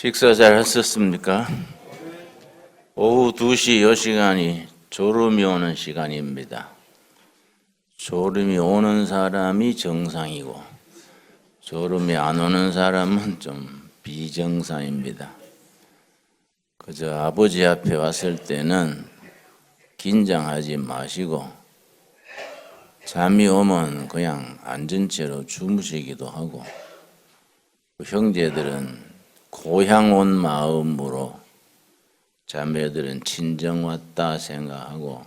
식사 잘 하셨습니까? 오후 2시 이 시간이 졸음이 오는 시간입니다. 졸음이 오는 사람이 정상이고 졸음이 안 오는 사람은 좀 비정상입니다. 그저 아버지 앞에 왔을 때는 긴장하지 마시고 잠이 오면 그냥 앉은 채로 주무시기도 하고, 형제들은 고향 온 마음으로 자매들은 친정 왔다 생각하고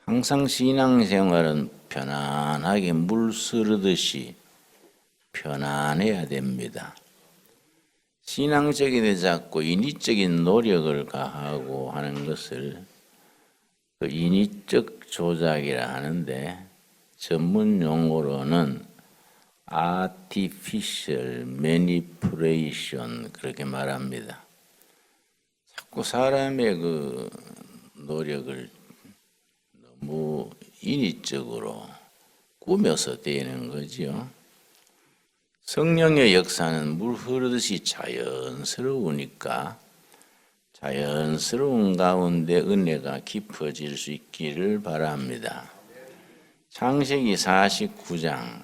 항상 신앙생활은 편안하게 물 흐르듯이 편안해야 됩니다. 신앙적인 데 자꾸 인위적인 노력을 가하고 하는 것을 그 인위적 조작이라 하는데, 전문 용어로는 artificial manipulation 그렇게 말합니다. 자꾸 사람의 그 노력을 너무 인위적으로 꾸며서 되는 거지요. 성령의 역사는 물 흐르듯이 자연스러우니까 자연스러운 가운데 은혜가 깊어질 수 있기를 바랍니다. 창세기 49장,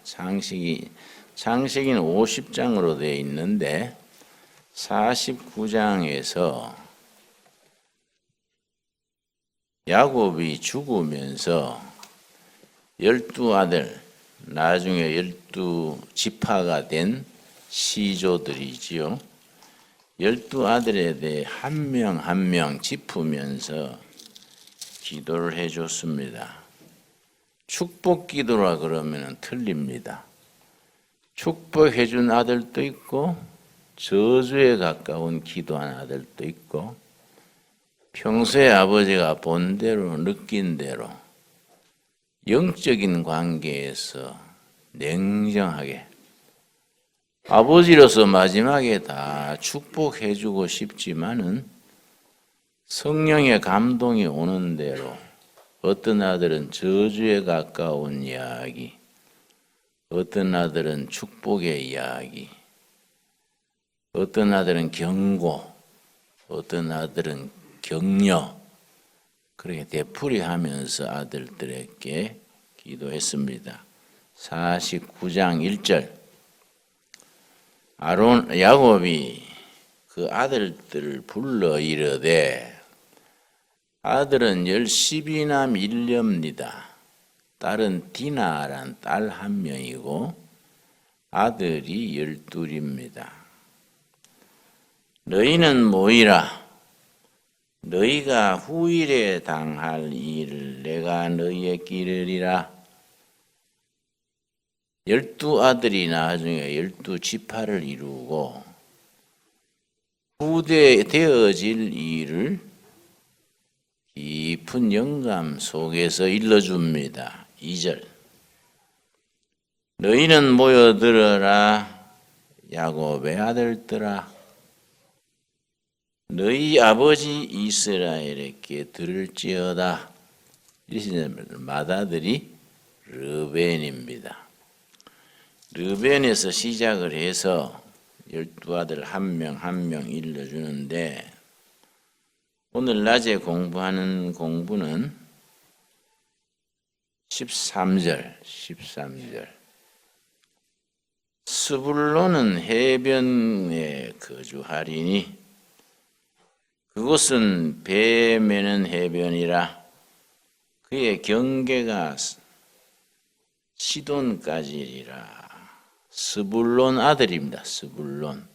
창세기는 50장으로 되어 있는데 49장에서 야곱이 죽으면서 12아들, 나중에 12지파가 된 시조들이지요. 12아들에 대해 한 명 한 명 짚으면서 기도를 해줬습니다. 축복 기도라 그러면 틀립니다. 축복해준 아들도 있고 저주에 가까운 기도한 아들도 있고, 평소에 아버지가 본 대로 느낀 대로 영적인 관계에서 냉정하게 아버지로서 마지막에 다 축복해주고 싶지만은 성령의 감동이 오는 대로 어떤 아들은 저주에 가까운 이야기, 어떤 아들은 축복의 이야기, 어떤 아들은 경고, 어떤 아들은 격려, 그렇게 되풀이하면서 아들들에게 기도했습니다. 49장 1절, 야곱이 그 아들들을 불러 이르되, 아들은 10이남 1녀입니다. 딸은 디나란 딸 한 명이고 아들이 12입니다. 너희는 모이라. 너희가 후일에 당할 일을 내가 너희에게 기르리라. 12아들이 나중에 12지파를 이루고 후대에 되어질 일을 깊은 영감 속에서 일러줍니다. 2절, 너희는 모여들어라 야곱의 아들들아, 너희 아버지 이스라엘에게 들을지어다. 이러시는 맏아들이 르벤입니다. 르벤에서 시작을 해서 12아들 한 명 한 명 일러주는데, 오늘 낮에 공부하는 공부는 13절. 스불론은 해변에 거주하리니 그곳은 배 매는 해변이라. 그의 경계가 시돈까지리라. 스불론 아들입니다. 스불론.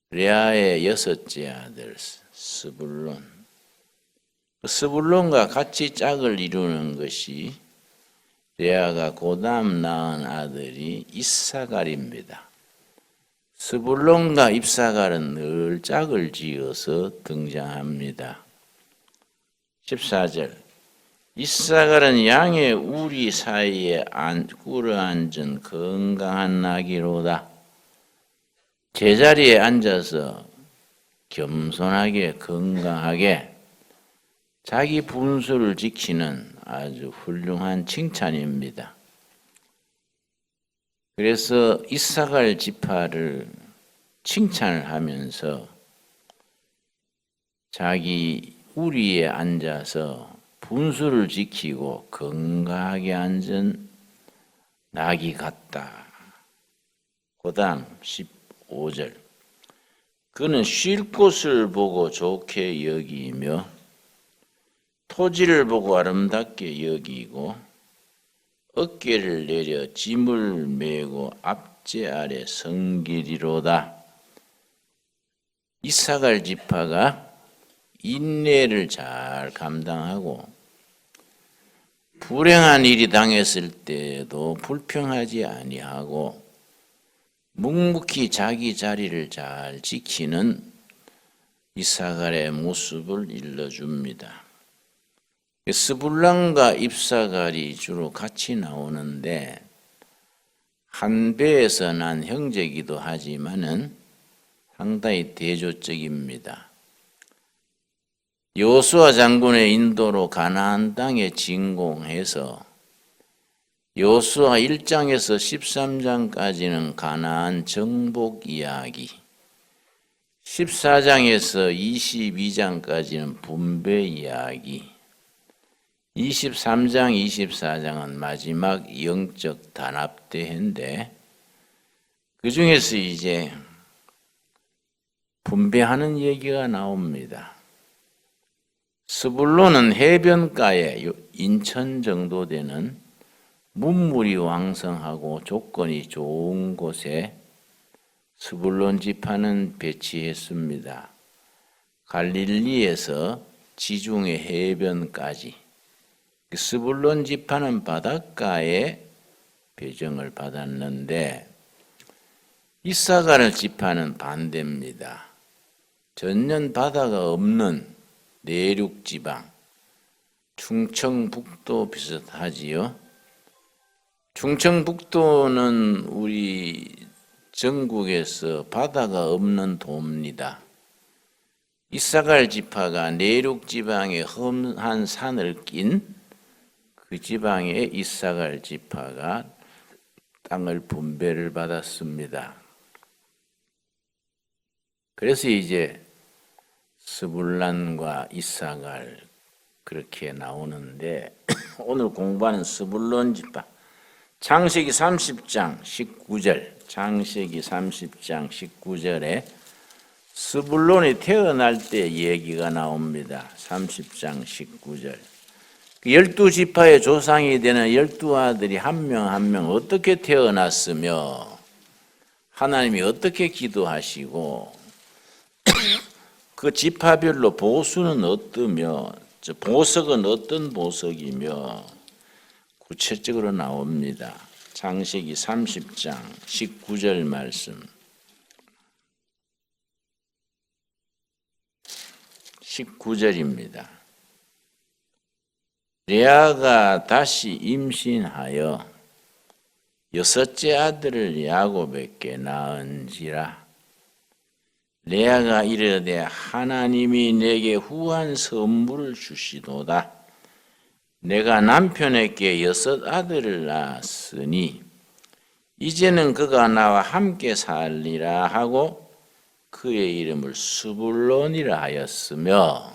레아의 6째 아들 스불론. 스불론과 같이 짝을 이루는 것이 레아가 고다음 낳은 아들이 이사갈입니다. 스불론과 이사갈은 늘 짝을 지어서 등장합니다. 14절, 이사갈은 양의 우리 사이에 꿇어앉은 건강한 나귀로다. 제자리에 앉아서 겸손하게 건강하게 자기 분수를 지키는 아주 훌륭한 칭찬입니다. 그래서 이사갈 지파를 칭찬을 하면서 자기 우리에 앉아서 분수를 지키고 건강하게 앉은 낙이 같다. 그 다음 15절. 그는 쉴 곳을 보고 좋게 여기며 토지를 보고 아름답게 여기고 어깨를 내려 짐을 메고 앞제 아래 성길이로다. 이사갈 지파가 인내를 잘 감당하고 불행한 일이 당했을 때에도 불평하지 아니하고 묵묵히 자기 자리를 잘 지키는 이사갈의 모습을 일러줍니다. 스불란과 입사갈이 주로 같이 나오는데 한 배에서 난 형제이기도 하지만은 상당히 대조적입니다. 여호수아 장군의 인도로 가나안 땅에 진공해서 여호수아 1장에서 13장까지는 가나안 정복 이야기, 14장에서 22장까지는 분배 이야기, 23장, 24장은 마지막 영적 단합대회인데 그 중에서 이제 분배하는 얘기가 나옵니다. 스불론은 해변가에 인천 정도 되는 문물이 왕성하고 조건이 좋은 곳에 스불론 지파는 배치했습니다. 갈릴리에서 지중해 해변까지. 스불론 지파는 바닷가에 배정을 받았는데 이사갈 지파는 반대입니다. 전년 바다가 없는 내륙 지방, 충청북도 비슷하지요. 충청북도는 우리 전국에서 바다가 없는 도입니다. 이사갈 지파가 내륙 지방에 험한 산을 낀 그 지방에 이사갈 지파가 땅을 분배를 받았습니다. 그래서 이제 스불란과 이사갈 그렇게 나오는데 오늘 공부하는 스불론 지파 창세기 30장 19절 창세기 30장 19절에 스불론이 태어날 때 얘기가 나옵니다. 30장 19절 12지파의 조상이 되는 12아들이 한 명 한 명 어떻게 태어났으며 하나님이 어떻게 기도하시고 그 지파별로 보수는 어떠며 보석은 어떤 보석이며 구체적으로 나옵니다. 창세기 30장 19절 말씀 19절입니다. 레아가 다시 임신하여 여섯째 아들을 야곱에게 낳은지라. 레아가 이르되 하나님이 내게 후한 선물을 주시도다. 내가 남편에게 여섯 아들을 낳았으니 이제는 그가 나와 함께 살리라 하고 그의 이름을 스불론이라 하였으며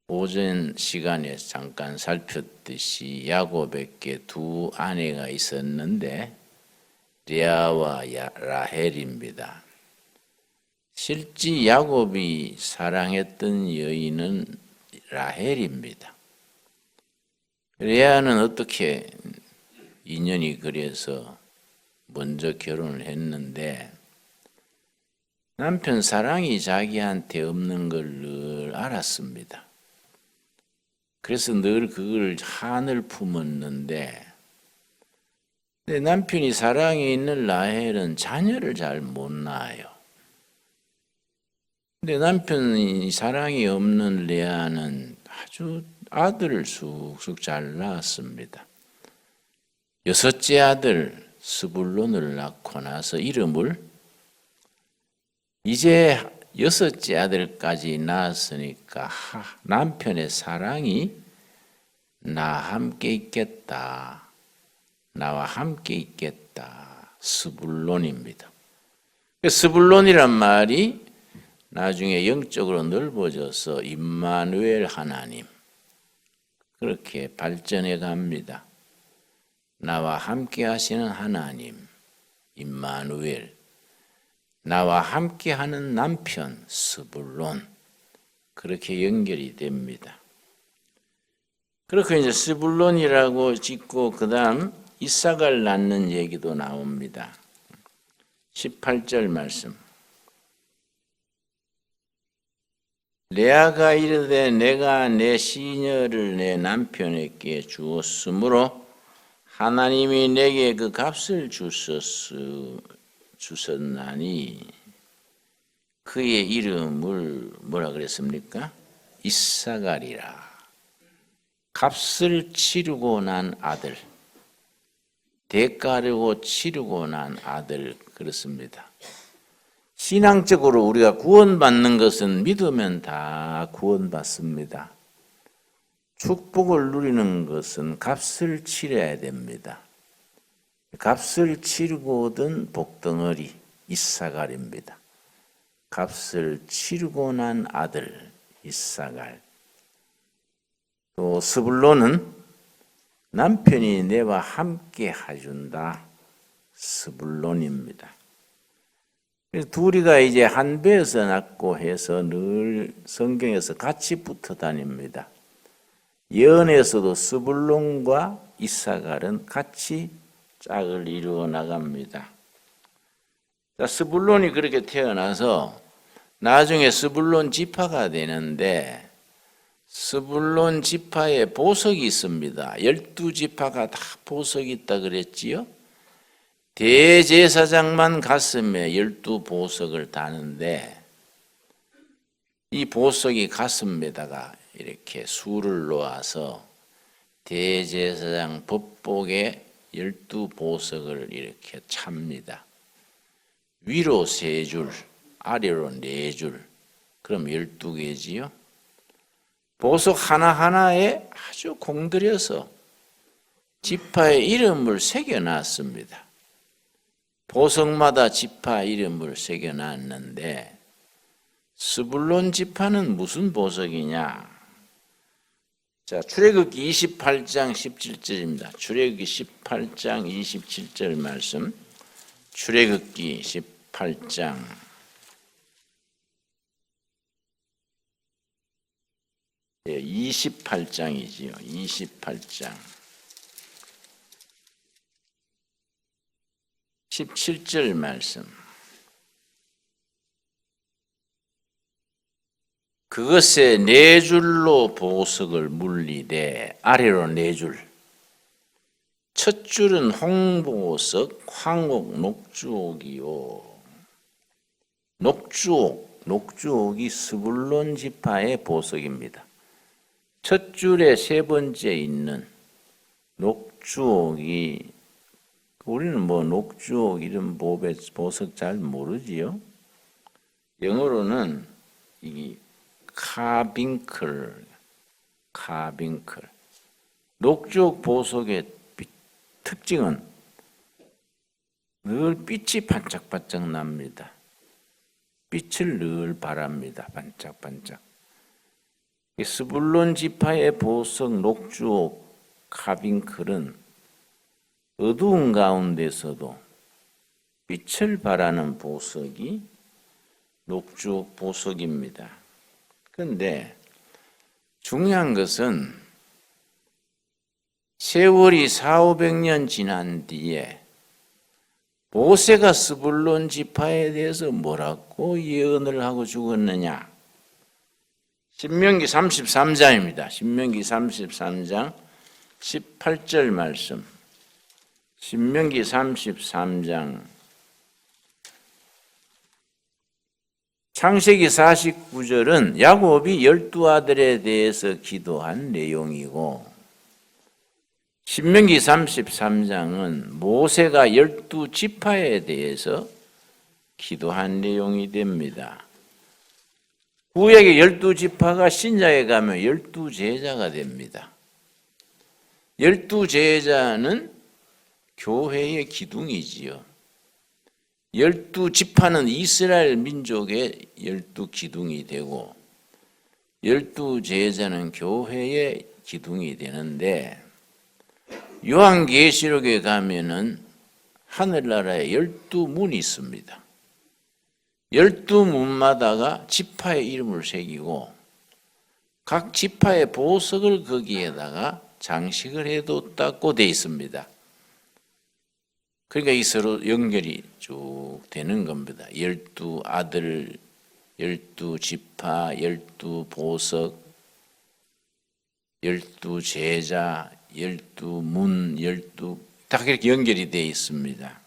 오전 시간에 잠깐 살폈듯이 야곱에게 두 아내가 있었는데 레아와 라헬입니다. 실제 야곱이 사랑했던 여인은 라헬입니다. 레아는 어떻게 인연이 그래서 먼저 결혼을 했는데 남편 사랑이 자기한테 없는 걸 늘 알았습니다. 그래서 늘 그걸 한을 품었는데 남편이 사랑이 있는 라헬은 자녀를 잘 못 낳아요. 근데 남편이 사랑이 없는 레아는 아주 아들을 쑥쑥 잘 낳았습니다. 여섯째 아들 스불론을 낳고 나서 이름을 이제 여섯째 아들까지 낳았으니까 남편의 사랑이 나 함께 있겠다. 나와 함께 있겠다. 스불론입니다. 스불론이란 말이 나중에 영적으로 넓어져서 임마누엘 하나님 그렇게 발전해 갑니다. 나와 함께 하시는 하나님 임마누엘, 나와 함께 하는 남편 스불론 그렇게 연결이 됩니다. 그렇게 이제 스불론이라고 짓고 그다음 이삭을 낳는 얘기도 나옵니다. 18절 말씀. 레아가 이르되 내가 내 시녀를 내 남편에게 주었으므로 하나님이 내게 그 값을 주셨나니 그의 이름을 뭐라 그랬습니까? 이사갈이라. 값을 치르고 난 아들, 대가를 치르고 난 아들 그렇습니다. 신앙적으로 우리가 구원받는 것은 믿으면 다 구원받습니다. 축복을 누리는 것은 값을 치러야 됩니다. 값을 치르고 얻은 복덩어리 이사갈입니다. 값을 치르고 난 아들 이사갈. 또 스불론은 남편이 내와 함께 해준다. 스불론입니다. 그래서 둘이가 이제 한 배에서 낳고 해서 늘 성경에서 같이 붙어 다닙니다. 예언에서도 스불론과 이사갈은 같이 짝을 이루어 나갑니다. 자, 스불론이 그렇게 태어나서 나중에 스불론 지파가 되는데 스불론 지파에 보석이 있습니다. 12지파가 다 보석이 있다 그랬지요. 대제사장만 가슴에 12보석을 다는데 이 보석이 가슴에다가 이렇게 수를 놓아서 대제사장 법복에 12보석을 이렇게 찹니다. 위로 3줄, 아래로 4줄, 그럼 12개지요. 보석 하나하나에 아주 공들여서 지파의 이름을 새겨놨습니다. 보석마다 지파 이름을 새겨놨는데 스불론 지파는 무슨 보석이냐? 자, 출애굽기 28장 17절입니다. 출애굽기 18장 27절 말씀. 출애굽기 18장 28장이지요. 28장 17절 말씀. 그것에 4줄로 보석을 물리되 아래로 4줄. 첫 줄은 홍보석, 황옥, 녹주옥이요. 녹주옥이 스불론 지파의 보석입니다. 첫 줄에 3번째 있는 녹주옥이 우리는 뭐 녹주옥 이런 보석 잘 모르지요. 영어로는 이 카빙클. 녹주옥 보석의 특징은 늘 빛이 반짝반짝 납니다. 빛을 늘 발합니다. 반짝반짝. 스불론 지파의 보석 녹주옥 카빙클은 어두운 가운데서도 빛을 발하는 보석이 녹주옥 보석입니다. 그런데 중요한 것은 세월이 400~500년 지난 뒤에 모세가 스불론 지파에 대해서 뭐라고 예언을 하고 죽었느냐? 신명기 33장입니다. 신명기 33장 18절 말씀. 신명기 33장 창세기 49절은 야곱이 12아들에 대해서 기도한 내용이고 신명기 33장은 모세가 12지파에 대해서 기도한 내용이 됩니다. 구약의 12지파가 신약에 가면 12제자가 됩니다. 12제자는 교회의 기둥이지요. 열두 지파는 이스라엘 민족의 열두 기둥이 되고 열두 제자는 교회의 기둥이 되는데 요한계시록에 가면은 하늘나라에 열두 문이 있습니다. 열두 문마다가 지파의 이름을 새기고 각 지파의 보석을 거기에다가 장식을 해뒀다고 돼 있습니다. 그러니까 이 서로 연결이 쭉 되는 겁니다. 열두 아들, 열두 지파, 열두 보석, 열두 제자, 열두 문, 열두 다 그렇게 연결이 되어 있습니다.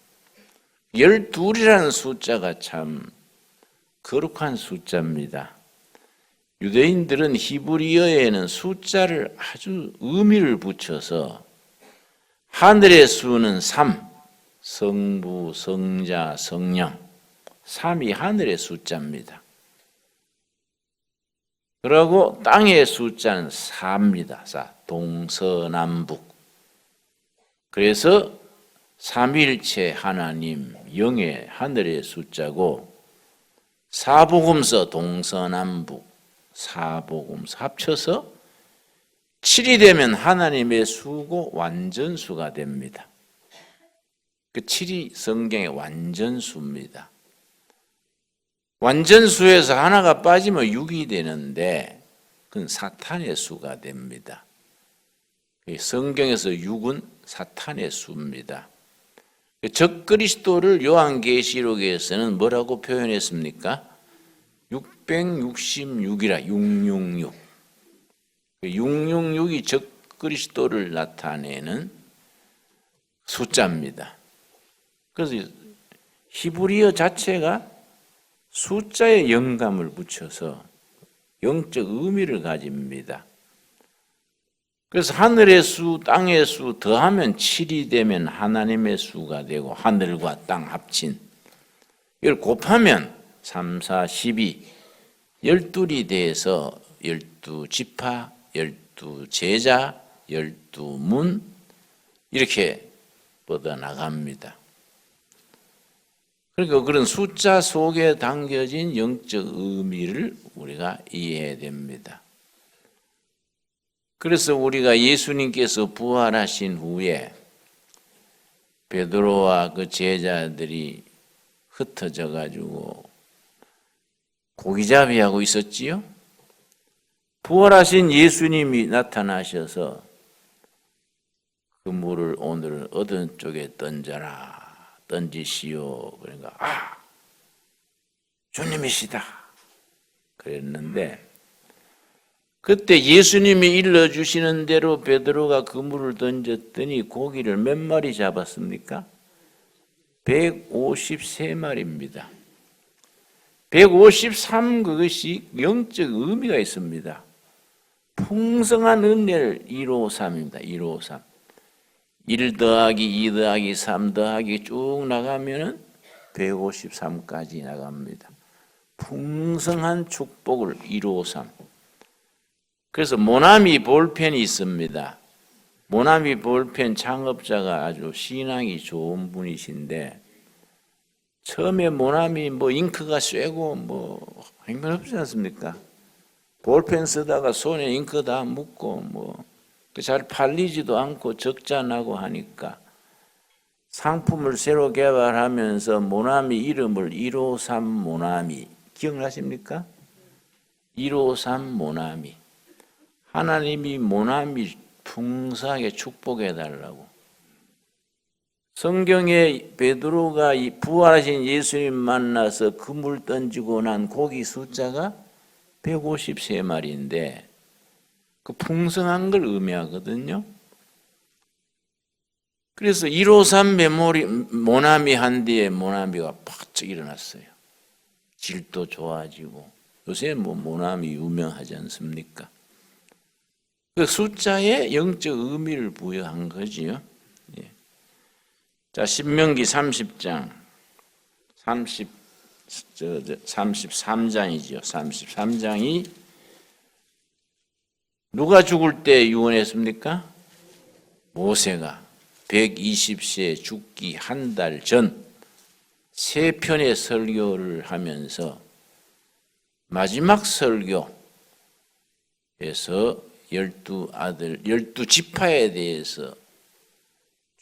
12이라는 숫자가 참 거룩한 숫자입니다. 유대인들은 히브리어에는 숫자를 아주 의미를 붙여서 하늘의 수는 3, 성부, 성자, 성령 3이 하늘의 숫자입니다. 그리고 땅의 숫자는 4입니다. 4, 동서남북. 그래서 삼위일체 하나님 영의 하늘의 숫자고 사복음서 동서남북 사복음서 합쳐서 7이 되면 하나님의 수고 완전수가 됩니다. 그 7이 성경의 완전수입니다. 완전수에서 하나가 빠지면 6이 되는데 그건 사탄의 수가 됩니다. 성경에서 6은 사탄의 수입니다. 적그리스도를 요한계시록에서는 뭐라고 표현했습니까? 666이라 666. 666이 적그리스도를 나타내는 숫자입니다. 그래서 히브리어 자체가 숫자에 영감을 붙여서 영적 의미를 가집니다. 그래서 하늘의 수, 땅의 수 더하면 7이 되면 하나님의 수가 되고 하늘과 땅 합친 이걸 곱하면 3, 4, 12 12이 돼서 12지파, 12제자, 12문 이렇게 뻗어나갑니다. 그러니까 그런 숫자 속에 담겨진 영적 의미를 우리가 이해해야 됩니다. 그래서 우리가 예수님께서 부활하신 후에 베드로와 그 제자들이 흩어져 가지고 고기잡이하고 있었지요. 부활하신 예수님이 나타나셔서 그 물을 오늘은 어떤 쪽에 던지시오. 그러니까 주님이시다 그랬는데 그때 예수님이 일러주시는 대로 베드로가 그물을 던졌더니 고기를 몇 마리 잡았습니까? 153마리입니다. 153 그것이 영적 의미가 있습니다. 풍성한 은혜를 153입니다. 153. 1 더하기 2 더하기 3 더하기 쭉 나가면은 153까지 나갑니다. 풍성한 축복을 153. 그래서 모나미 볼펜이 있습니다. 모나미 볼펜 창업자가 아주 신앙이 좋은 분이신데 처음에 모나미 잉크가 쇠고 형편없지 않습니까? 볼펜 쓰다가 손에 잉크 다 묻고 잘 팔리지도 않고 적자 나고 하니까 상품을 새로 개발하면서 모나미 이름을 153 모나미 기억나십니까? 153 모나미 하나님이 모나미 풍성하게 축복해 달라고. 성경에 베드로가 부활하신 예수님 만나서 그물 던지고 난 고기 숫자가 153마리인데 그 풍성한 걸 의미하거든요. 그래서 153 모나미 한 뒤에 모나미가 팍 일어났어요. 질도 좋아지고 요새 모나미 유명하지 않습니까? 그 숫자에 영적 의미를 부여한 거지요. 예. 자, 신명기 30장 33장이지요. 33장이 누가 죽을 때 유언했습니까? 모세가 120세 죽기 한 달 전 세 편의 설교를 하면서 마지막 설교에서 12지파에 대해서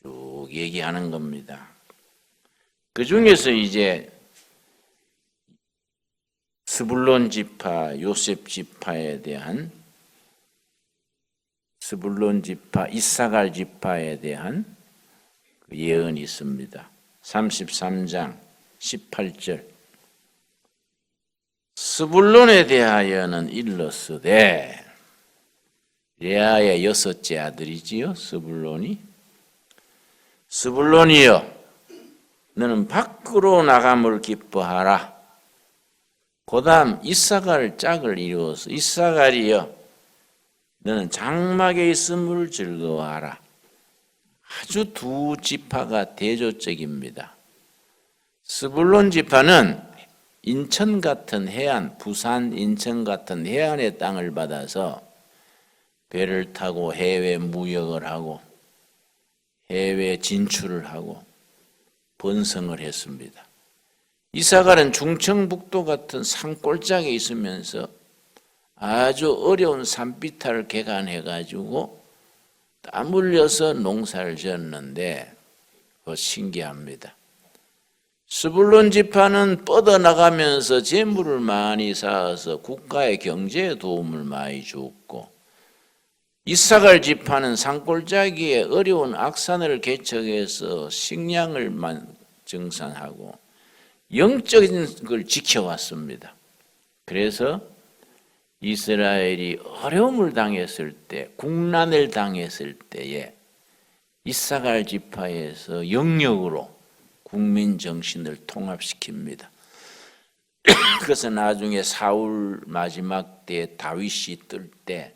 쭉 얘기하는 겁니다. 그 중에서 이제 스불론 지파, 요셉 지파에 대한 스불론 지파, 이사갈 지파에 대한 예언이 있습니다. 33장 18절. 스불론에 대하여는 일렀으되, 레아의 여섯째 아들이지요, 스불론이. 스불론이여, 너는 밖으로 나감을 기뻐하라. 그 다음 이사갈 짝을 이루어서, 이사갈이여, 너는 장막에 있음을 즐거워하라. 아주 두 지파가 대조적입니다. 스불론 지파는 인천 같은 해안, 부산, 인천 같은 해안의 땅을 받아서 배를 타고 해외 무역을 하고 해외 진출을 하고 번성을 했습니다. 이사갈은 중청북도 같은 산골짜기에 있으면서 아주 어려운 산비탈을 개간해가지고 땀 흘려서 농사를 지었는데 신기합니다. 스불론 지파는 뻗어나가면서 재물을 많이 쌓아서 국가의 경제에 도움을 많이 줬고, 이사갈 지파는 산골짜기에 어려운 악산을 개척해서 식량을 정산하고 영적인 걸 지켜왔습니다. 그래서 이스라엘이 어려움을 당했을 때, 국난을 당했을 때에 이사갈 지파에서 영역으로 국민 정신을 통합시킵니다. 그래서 나중에 사울 마지막 때 다윗이 뜰 때,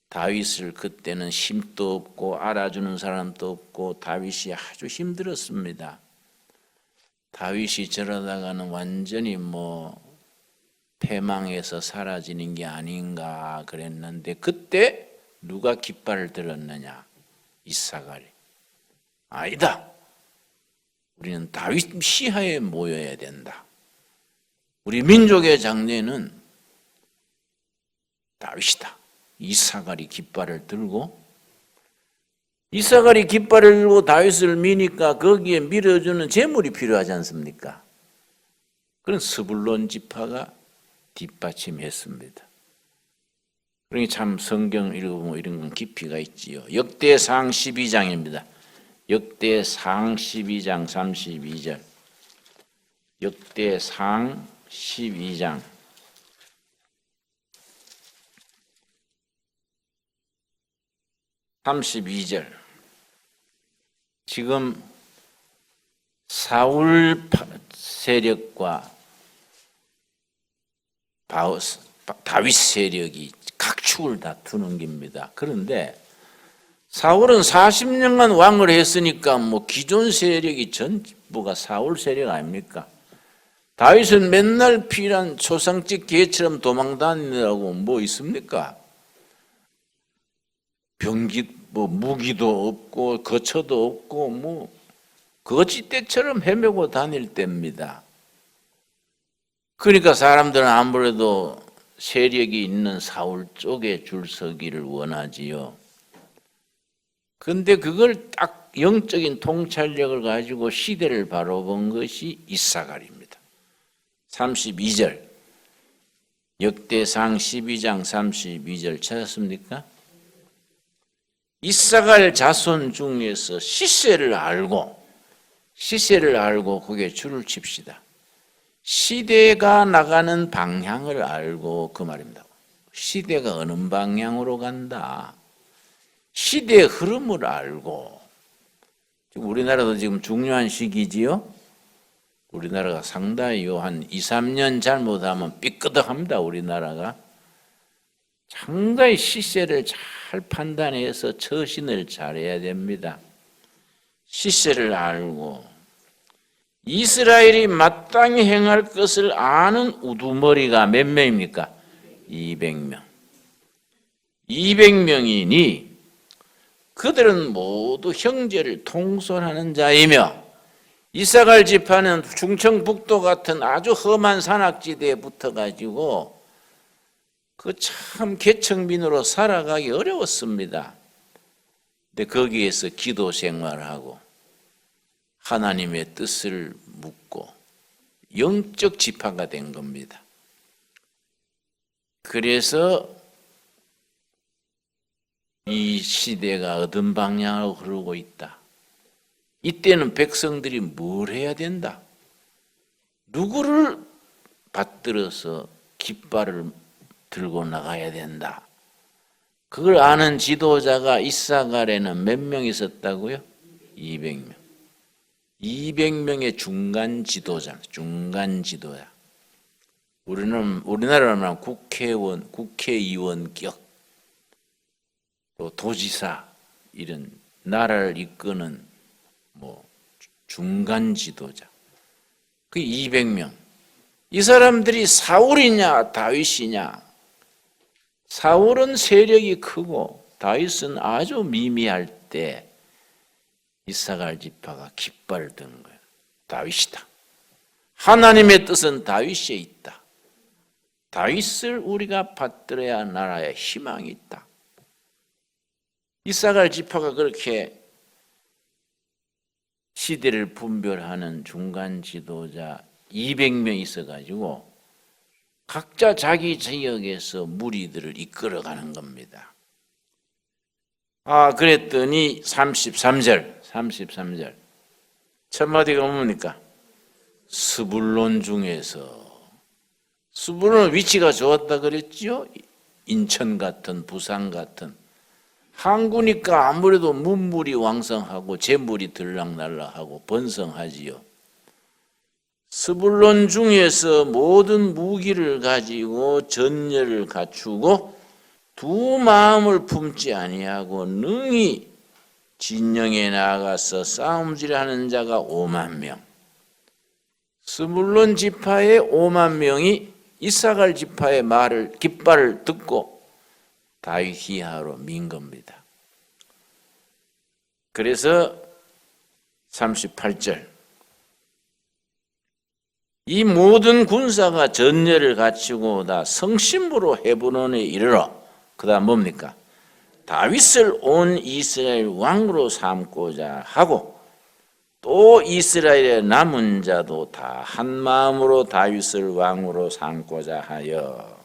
다윗을 그때는 힘도 없고 알아주는 사람도 없고 다윗이 아주 힘들었습니다. 다윗이 저러다가는 완전히 패망해서 사라지는 게 아닌가 그랬는데, 그때 누가 깃발을 들었느냐? 이사갈이. 아니다. 우리는 다윗 시하에 모여야 된다. 우리 민족의 장래는 다윗이다. 이사갈이 깃발을 들고, 이사갈이 깃발을 들고 다윗을 미니까 거기에 밀어주는 재물이 필요하지 않습니까? 그런 스불론 지파가 뒷받침했습니다. 그러니 참 성경 읽어보면 이런 건 깊이가 있지요. 역대상 12장입니다. 역대상 12장 32절. 역대상 12장 32절. 지금 사울 세력과 다윗 세력이 각축을 다투는 겁니다. 그런데 사울은 40년간 왕을 했으니까 기존 세력이 전부가 사울 세력 아닙니까? 다윗은 맨날 피란 초상집 개처럼 도망다니느라고 뭐 있습니까? 무기도 없고 거처도 없고 거지떼처럼 헤매고 다닐 때입니다. 그러니까 사람들은 아무래도 세력이 있는 사울 쪽에 줄 서기를 원하지요. 그런데 그걸 딱 영적인 통찰력을 가지고 시대를 바라본 것이 이사갈입니다. 32절, 역대상 12장 32절 찾았습니까? 이사갈 자손 중에서 시세를 알고 거기에 줄을 칩시다. 시대가 나가는 방향을 알고, 그 말입니다. 시대가 어느 방향으로 간다. 시대의 흐름을 알고. 우리나라도 지금 중요한 시기지요. 우리나라가 상당히 한 2, 3년 잘못하면 삐끄덕합니다. 우리나라가 상당히 시세를 잘 판단해서 처신을 잘해야 됩니다. 시세를 알고 이스라엘이 마땅히 행할 것을 아는 우두머리가 몇 명입니까? 200명. 200명이니 그들은 모두 형제를 통솔하는 자이며 이사갈 지파는 충청북도 같은 아주 험한 산악지대에 붙어가지고 그 참 계층민으로 살아가기 어려웠습니다. 근데 거기에서 기도 생활하고 하나님의 뜻을 묻고 영적 지파가 된 겁니다. 그래서 이 시대가 어떤 방향으로 흐르고 있다. 이때는 백성들이 뭘 해야 된다? 누구를 받들어서 깃발을 들고 나가야 된다. 그걸 아는 지도자가 이사갈에는 몇 명 있었다고요? 200명. 200명의 중간 지도자. 우리나라는 국회의원격, 또 도지사 이런 나라를 이끄는 중간 지도자. 그 200명. 이 사람들이 사울이냐 다윗이냐? 사울은 세력이 크고 다윗은 아주 미미할 때 이사갈 지파가 깃발을 든 거예요. 다윗이다. 하나님의 뜻은 다윗에 있다. 다윗을 우리가 받들어야 나라에 희망이 있다. 이사갈 지파가 그렇게 시대를 분별하는 중간 지도자 200명 있어가지고 각자 자기 지역에서 무리들을 이끌어가는 겁니다. 그랬더니 33절 첫 마디가 뭡니까? 스불론 중에서, 스불론은 위치가 좋았다 그랬죠? 인천 같은 부산 같은 항구니까 아무래도 문물이 왕성하고 재물이 들락날락하고 번성하지요. 스불론 중에서 모든 무기를 가지고 전열을 갖추고 두 마음을 품지 아니하고 능히 진영에 나가서 싸움질하는 자가 5만 명. 스불론 지파의 5만 명이 이사갈 지파의 깃발을 듣고 다윗 기하로 민 겁니다. 그래서 38절 이 모든 군사가 전열을 갖추고 다 성심으로 헤브론에 이르러, 그 다음 뭡니까? 다윗을 온 이스라엘 왕으로 삼고자 하고 또 이스라엘의 남은 자도 다 한 마음으로 다윗을 왕으로 삼고자 하여.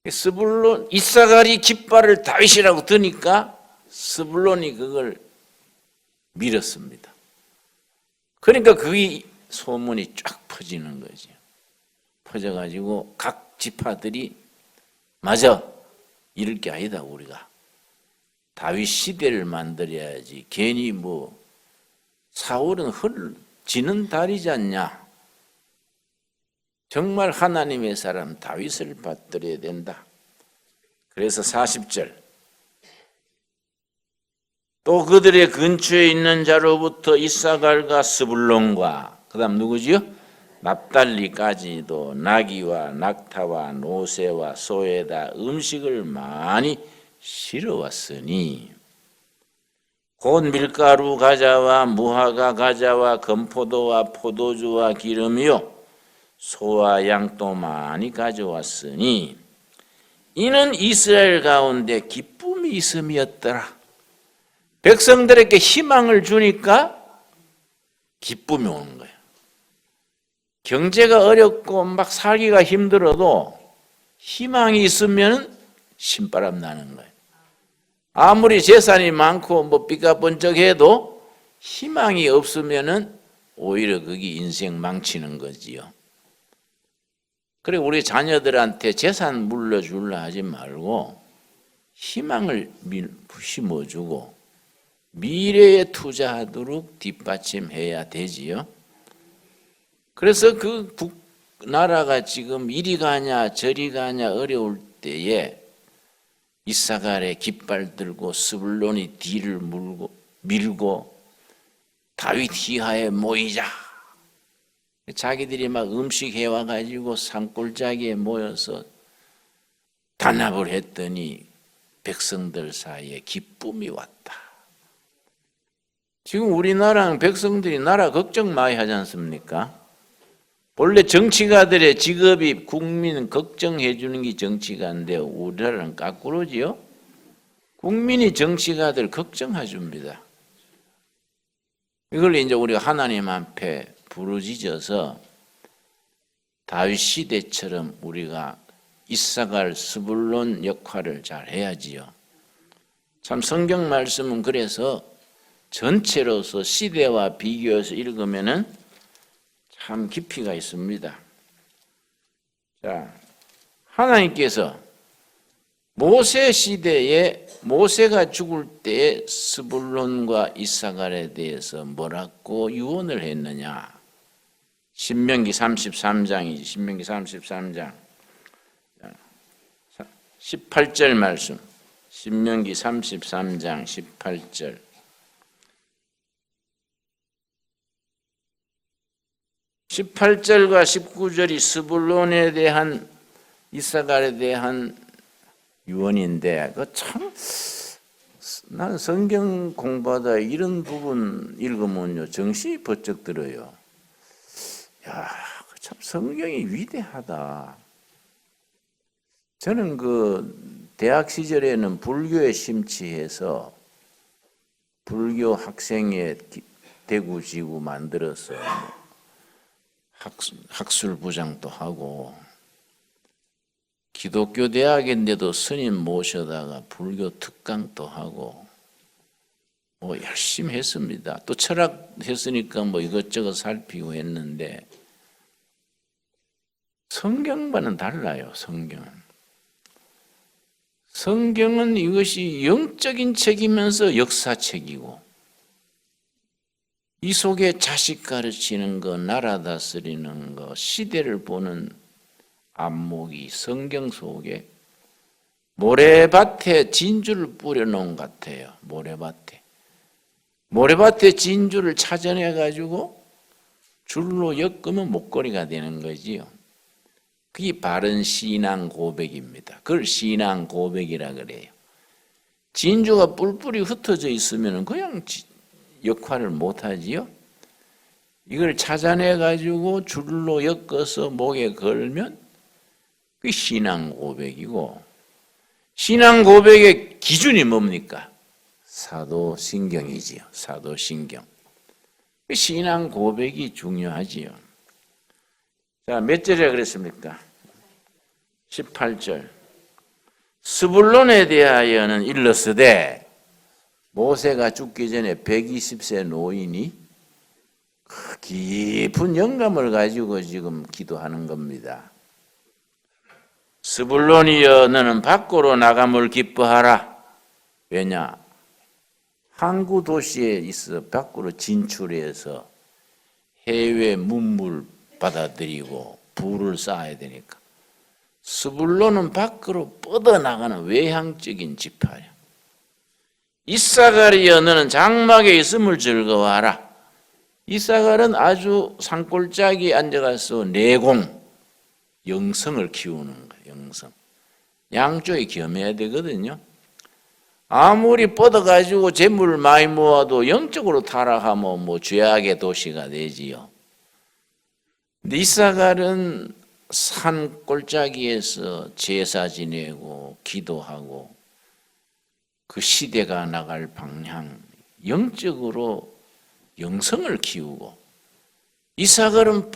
스불론, 이사갈이 깃발을 다윗이라고 드니까 스불론이 그걸 밀었습니다. 그러니까 그게 소문이 쫙 퍼지는 거죠. 퍼져가지고 각 지파들이 맞아, 이럴 게 아니다. 우리가 다윗 시대를 만들어야지. 괜히 사울은 지는 달이지 않냐. 정말 하나님의 사람 다윗을 받들어야 된다. 그래서 40절 또 그들의 근처에 있는 자로부터 이사갈과 스불론과 그 다음 누구지요? 납달리까지도 나귀와 낙타와 노새와 소에다 음식을 많이 실어왔으니 곧 밀가루 가자와 무화과 가자와 건포도와 포도주와 기름이요 소와 양도 많이 가져왔으니 이는 이스라엘 가운데 기쁨이 있음이었더라. 백성들에게 희망을 주니까 기쁨이 오는 거예요. 경제가 어렵고 막 살기가 힘들어도 희망이 있으면 신바람 나는 거예요. 아무리 재산이 많고 삐까번쩍해도 희망이 없으면 오히려 그게 인생 망치는 거지요. 그래 우리 자녀들한테 재산 물려주려 하지 말고 희망을 심어주고 미래에 투자하도록 뒷받침해야 되지요. 그래서 그 나라가 지금 이리 가냐 저리 가냐 어려울 때에 이사갈의 깃발 들고 스불론이 뒤를 밀고 다윗 기하에 모이자. 자기들이 막 음식 해와가지고 산골짜기에 모여서 단합을 했더니 백성들 사이에 기쁨이 왔다. 지금 우리나라 백성들이 나라 걱정 많이 하지 않습니까? 원래 정치가들의 직업이 국민 걱정해 주는 게 정치가인데 우리나라는 거꾸로지요. 국민이 정치가들 걱정해 줍니다. 이걸 이제 우리가 하나님 앞에 부르짖어서 다윗 시대처럼 우리가 이사갈 스불론 역할을 잘 해야지요. 참 성경 말씀은 그래서 전체로서 시대와 비교해서 읽으면은 참 깊이가 있습니다. 자, 하나님께서 모세 시대에 모세가 죽을 때에 스불론과 이사갈에 대해서 뭐라고 유언을 했느냐? 신명기 33장이지. 신명기 33장 18절 말씀. 신명기 33장 18절. (18절과) 19절이 스불론에 대한 이사갈에 대한 유언인데 그 참 난 성경 공부하다 이런 부분 읽으면요 정신이 번쩍 들어요. 야, 참 성경이 위대하다. 저는 그 대학 시절에는 불교에 심취해서 불교 학생회 대구지구 만들어서 학술부장도 하고 기독교 대학인데도 스님 모셔다가 불교 특강도 하고 뭐 열심히 했습니다. 또 철학 했으니까 뭐 이것저것 살피고 했는데 성경과는 달라요. 성경은 이것이 영적인 책이면서 역사책이고 이 속에 자식 가르치는 거, 나라 다스리는 거, 시대를 보는 안목이 성경 속에 모래밭에 진주를 뿌려놓은 것 같아요. 모래밭에 진주를 찾아내 가지고 줄로 엮으면 목걸이가 되는 거지요. 그게 바른 신앙 고백입니다. 그걸 신앙 고백이라 그래요. 진주가 뿔뿔이 흩어져 있으면 그냥 역할을 못하지요. 이걸 찾아내 가지고 줄로 엮어서 목에 걸면 그게 신앙 고백이고, 신앙 고백의 기준이 뭡니까? 사도신경이지요. 사도신경. 신앙 고백이 중요하지요. 자, 몇 절이라 그랬습니까? 18절. 스불론에 대하여는 일렀으되 모세가 죽기 전에 120세 노인이 깊은 영감을 가지고 지금 기도하는 겁니다. 스불론이여 너는 밖으로 나감을 기뻐하라. 왜냐? 항구 도시에 있어 밖으로 진출해서 해외 문물 받아들이고 부를 쌓아야 되니까 스불론은 밖으로 뻗어나가는 외향적인 지파야. 이사갈이여 너는 장막에 있음을 즐거워하라. 이사갈은 아주 산골짜기에 앉아가서 내공, 영성을 키우는 거예요. 영성. 양쪽이 겸해야 되거든요. 아무리 뻗어가지고 재물을 많이 모아도 영적으로 타락하면 뭐 죄악의 도시가 되지요. 근데 이사갈은 산 골짜기에서 제사 지내고 기도하고 그 시대가 나갈 방향, 영적으로 영성을 키우고, 이사갈은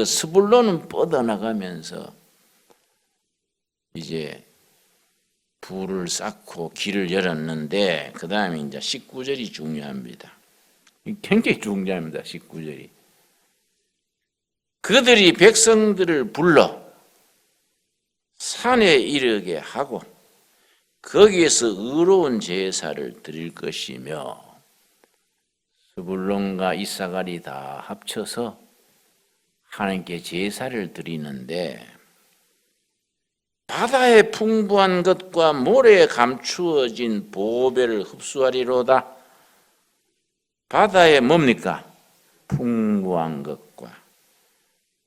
스불론은 뻗어나가면서 이제 부를 쌓고 길을 열었는데, 그 다음에 이제 19절이 중요합니다. 굉장히 중요합니다. 19절이. 그들이 백성들을 불러 산에 이르게 하고 거기에서 의로운 제사를 드릴 것이며, 스불론과 이사갈이 다 합쳐서 하나님께 제사를 드리는데, 바다의 풍부한 것과 모래에 감추어진 보배를 흡수하리로다. 바다에 뭡니까? 풍부한 것과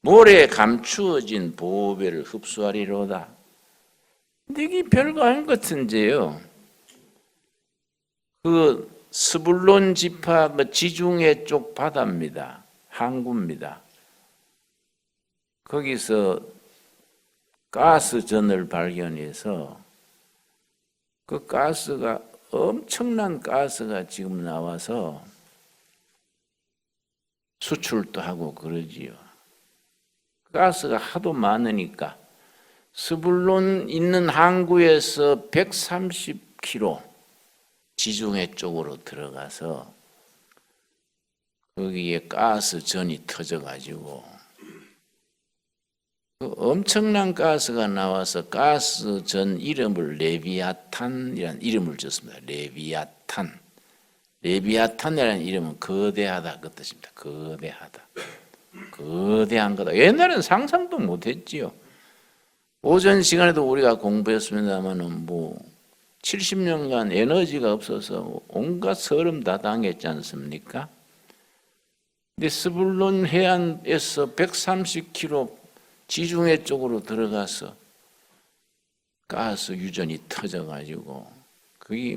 모래에 감추어진 보배를 흡수하리로다. 근데 이게 별거 아닌 것 같은데요. 그 스불론 지파 지중해 쪽 바다입니다. 항구입니다. 거기서 가스전을 발견해서 그 가스가 엄청난 가스가 지금 나와서 수출도 하고 그러지요. 가스가 하도 많으니까 스불론 있는 항구에서 130km 지중해 쪽으로 들어가서 거기에 가스전이 터져가지고 그 엄청난 가스가 나와서 가스전 이름을 레비아탄이라는 이름을 줬습니다. 레비아탄. 레비아탄이라는 이름은 거대하다 그 뜻입니다. 거대하다. 거대한 거다. 옛날에는 상상도 못했지요. 오전 시간에도 우리가 공부했습니다만은 70년간 에너지가 없어서 온갖 서름 다 당했지 않습니까? 근데 스불론 해안에서 130km 지중해 쪽으로 들어가서 가스 유전이 터져가지고 그게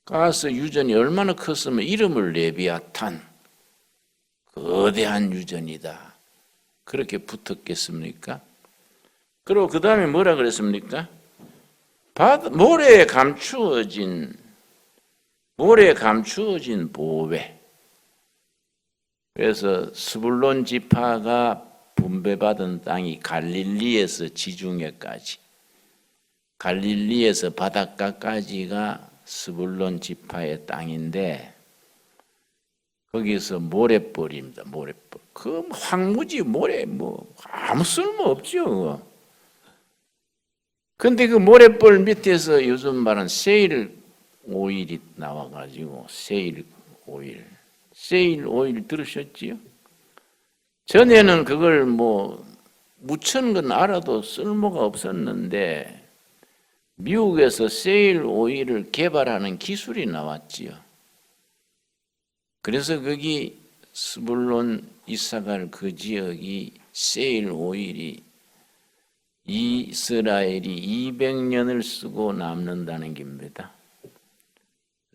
가스 유전이 얼마나 컸으면 이름을 레비아탄 거대한 유전이다 그렇게 붙었겠습니까? 그리고 그 다음에 뭐라 그랬습니까? 모래에 감추어진 보배. 그래서 스불론 지파가 분배받은 땅이 갈릴리에서 지중해까지, 갈릴리에서 바닷가까지가 스불론 지파의 땅인데 거기서 모래벌입니다. 모래벌. 그 황무지 모래 아무 쓸모 없죠. 근데 그 모래벌 밑에서 요즘 말하는 세일 오일이 나와가지고 세일 오일 들으셨지요? 전에는 그걸 묻힌 건 알아도 쓸모가 없었는데 미국에서 세일 오일을 개발하는 기술이 나왔지요. 그래서 거기 스불론 이사갈 그 지역이 세일 오일이 이스라엘이 200년을 쓰고 남는다는 겁니다.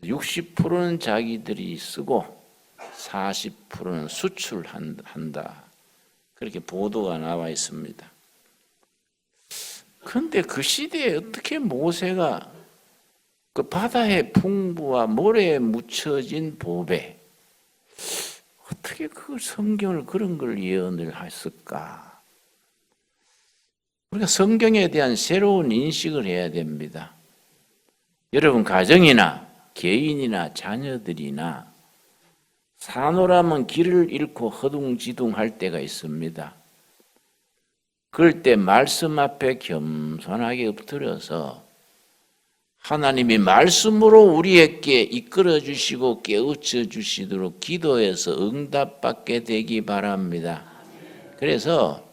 60%는 자기들이 쓰고 40%는 수출한다. 그렇게 보도가 나와 있습니다. 그런데 그 시대에 어떻게 모세가 그 바다의 풍부와 모래에 묻혀진 보배 어떻게 그 성경을 그런 걸 예언을 했을까? 우리가 성경에 대한 새로운 인식을 해야 됩니다. 여러분 가정이나 개인이나 자녀들이나 사노라면 길을 잃고 허둥지둥할 때가 있습니다. 그럴 때 말씀 앞에 겸손하게 엎드려서 하나님이 말씀으로 우리에게 이끌어 주시고 깨우쳐 주시도록 기도해서 응답받게 되기 바랍니다. 그래서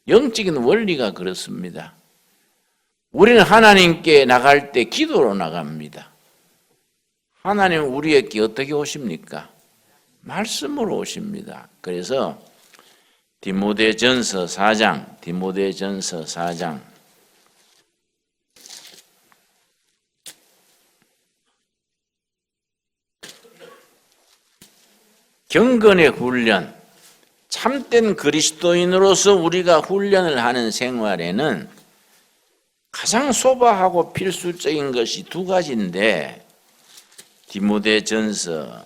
영적인 원리가 그렇습니다. 우리는 하나님께 나갈 때 기도로 나갑니다. 하나님은 우리에게 어떻게 오십니까? 말씀으로 오십니다. 그래서 디모데전서 4장 경건의 훈련, 참된 그리스도인으로서 우리가 훈련을 하는 생활에는 가장 소박하고 필수적인 것이 두 가지인데 디모데전서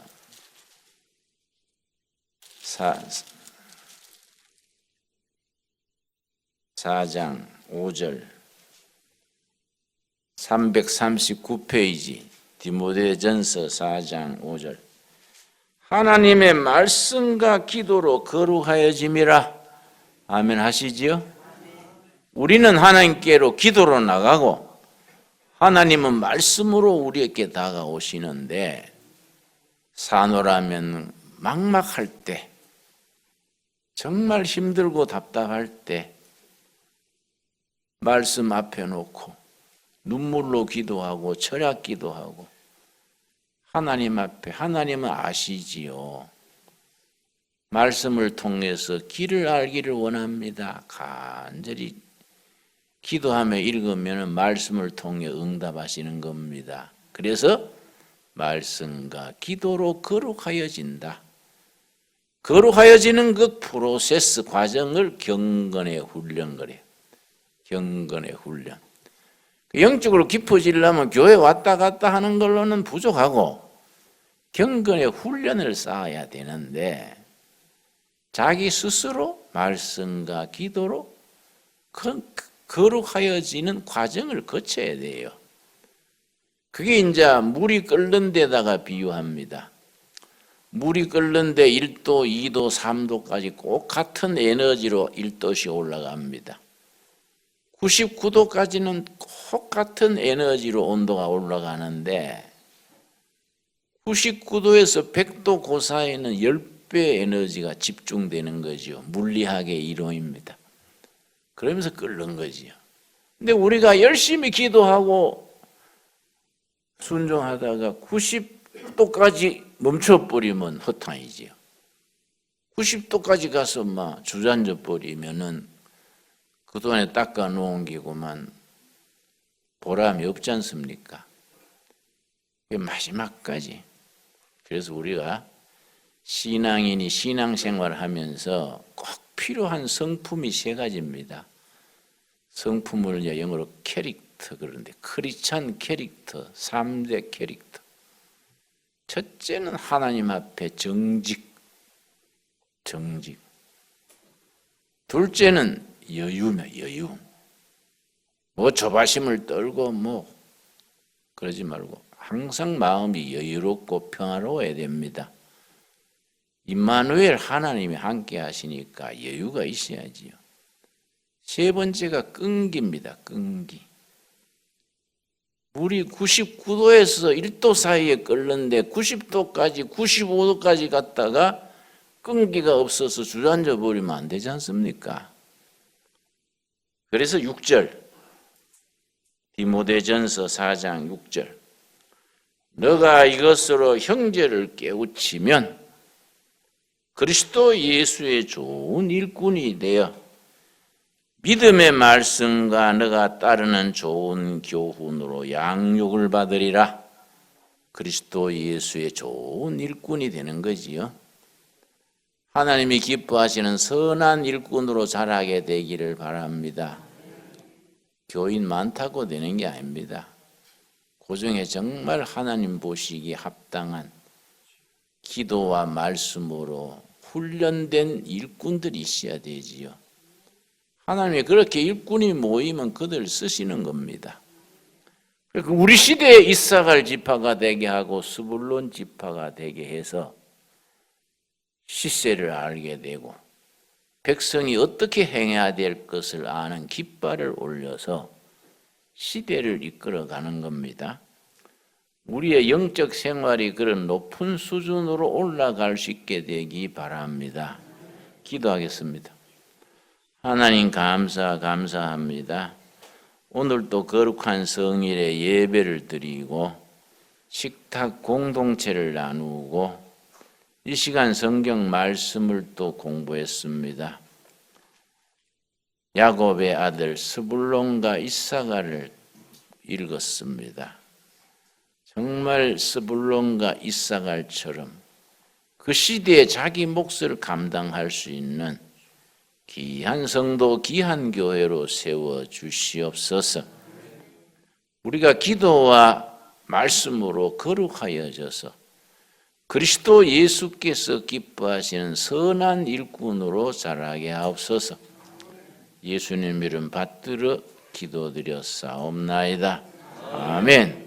4장 5절 339페이지 디모데전서 4장 5절 하나님의 말씀과 기도로 거룩하여짐이라. 아멘 하시지요? 우리는 하나님께로 기도로 나가고 하나님은 말씀으로 우리에게 다가오시는데 사노라면 막막할 때 정말 힘들고 답답할 때 말씀 앞에 놓고 눈물로 기도하고 철학 기도하고 하나님 앞에 하나님은 아시지요. 말씀을 통해서 길을 알기를 원합니다. 간절히 기도하며 읽으면 말씀을 통해 응답하시는 겁니다. 그래서 말씀과 기도로 거룩하여진다. 거룩하여지는 그 프로세스 과정을 경건의 훈련 그래요. 경건의 훈련. 영적으로 깊어지려면 교회 왔다 갔다 하는 걸로는 부족하고 경건의 훈련을 쌓아야 되는데 자기 스스로 말씀과 기도로 거룩하여지는 과정을 거쳐야 돼요. 그게 이제 물이 끓는 데다가 비유합니다. 물이 끓는데 1도, 2도, 3도까지 꼭 같은 에너지로 1도씩 올라갑니다. 99도까지는 꼭 같은 에너지로 온도가 올라가는데 99도에서 100도 그 사이에는 10배 에너지가 집중되는 거죠. 물리학의 이론입니다. 그러면서 끓는 거지요. 근데 우리가 열심히 기도하고 순종하다가 90도까지 멈춰버리면 허탕이지요. 90도까지 가서 막 주저앉아 버리면은 그동안에 닦아 놓은 기고만 보람이 없지 않습니까? 마지막까지. 그래서 우리가 신앙인이 신앙생활을 하면서 꼭 필요한 성품이 3가지입니다. 성품을 영어로 캐릭터 그러는데 크리스찬 캐릭터, 3대 캐릭터. 첫째는 하나님 앞에 정직. 둘째는 여유. 뭐 조바심을 떨고 그러지 말고 항상 마음이 여유롭고 평화로워야 됩니다. 임마누엘 하나님이 함께 하시니까 여유가 있어야지요. 3번째가 끈기입니다. 끈기. 물이 99도에서 1도 사이에 끓는데 90도까지 95도까지 갔다가 끈기가 없어서 주저앉아 버리면 안 되지 않습니까? 그래서 6절 디모데전서 4장 6절 너가 이것으로 형제를 깨우치면 그리스도 예수의 좋은 일꾼이 되어 믿음의 말씀과 너가 따르는 좋은 교훈으로 양육을 받으리라. 그리스도 예수의 좋은 일꾼이 되는 거지요. 하나님이 기뻐하시는 선한 일꾼으로 자라게 되기를 바랍니다. 교인 많다고 되는 게 아닙니다. 그 중에 정말 하나님 보시기에 합당한 기도와 말씀으로 훈련된 일꾼들이 있어야 되지요. 하나님이 그렇게 일꾼이 모이면 그들 쓰시는 겁니다. 우리 시대에 이사갈 지파가 되게 하고 스불론 지파가 되게 해서 시세를 알게 되고 백성이 어떻게 행해야 될 것을 아는 깃발을 올려서 시대를 이끌어가는 겁니다. 우리의 영적 생활이 그런 높은 수준으로 올라갈 수 있게 되기 바랍니다. 기도하겠습니다. 하나님 감사합니다. 오늘도 거룩한 성일에 예배를 드리고 식탁 공동체를 나누고 이 시간 성경 말씀을 또 공부했습니다. 야곱의 아들 스불론과 이사가를 읽었습니다. 정말 스불론과 이사갈처럼 그 시대에 자기 몫을 감당할 수 있는 귀한 성도, 귀한 교회로 세워 주시옵소서. 우리가 기도와 말씀으로 거룩하여져서 그리스도 예수께서 기뻐하시는 선한 일꾼으로 자라게 하옵소서. 예수님 이름 받들어 기도드렸사옵나이다. 아멘.